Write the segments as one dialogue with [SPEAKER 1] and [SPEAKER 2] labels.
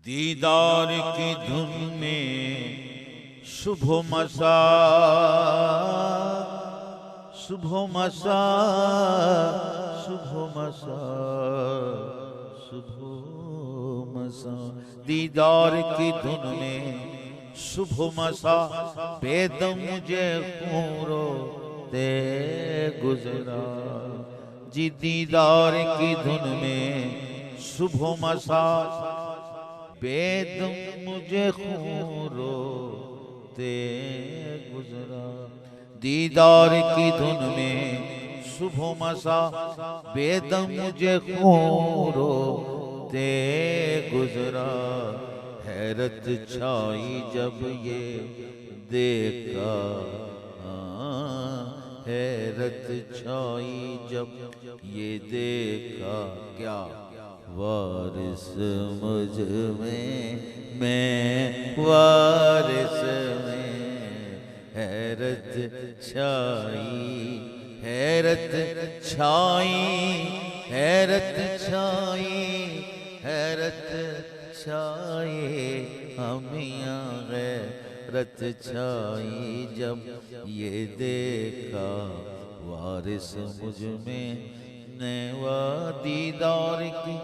[SPEAKER 1] दीदार की धुन में सुबह मसा सुबह मसा सुबह मसा सुबह मसा दीदार की धुन में सुबह मसा बेदम मुझे खूरो दे गुजरा जी दीदार की धुन में सुबह मसा बेदम मुझे खूरो ते गुजरा दीदार की धुन में सुबह मसा बेदम मुझे खूरो ते गुजरा हैरत छाई जब ये देखा हैरत छाई जब ये देखा क्या वारिस मुझ में मैं वारिस में हैरत छाई हैरत छाई हैरत छाई हैरत छाई हमियाँ गैरत छाई जब ये देखा वारिस मुझ में नैवा दीदार की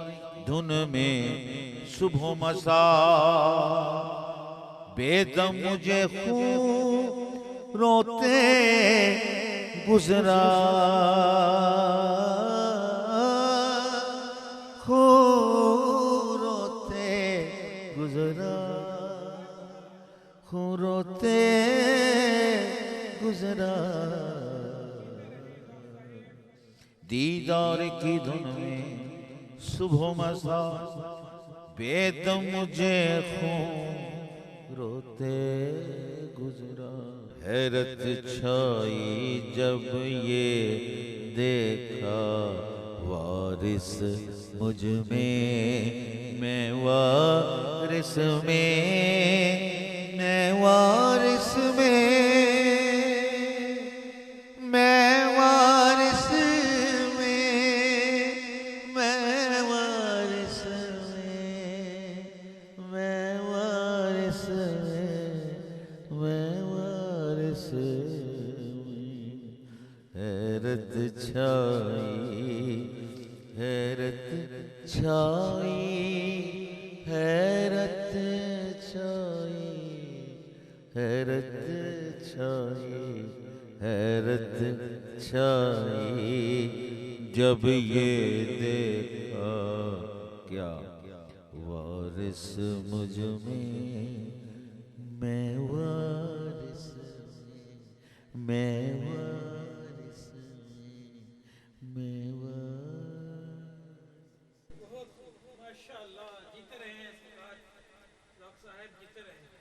[SPEAKER 1] धुन में सुबह मसा बेदम मुझे खून रोते गुजरा खून रोते गुजरा खून रोते गुजरा दीदार की धुन में सुबह मसा बेदम मुझे खून रोते गुजरा हैरत छाई जब ये देखा वारिस मुझ में मैं वारिस में मैं वारिस में हैरत छाई हैरत छाई हैरत छाई हैरत छाई हैरत छाई जब ये देखा क्या वारिस मुझ में मैं वारिस मैं वारिस मैं
[SPEAKER 2] माशाअल्लाह जीते रहे हैं सरकार डॉक्टर साहब जीते रहे हैं।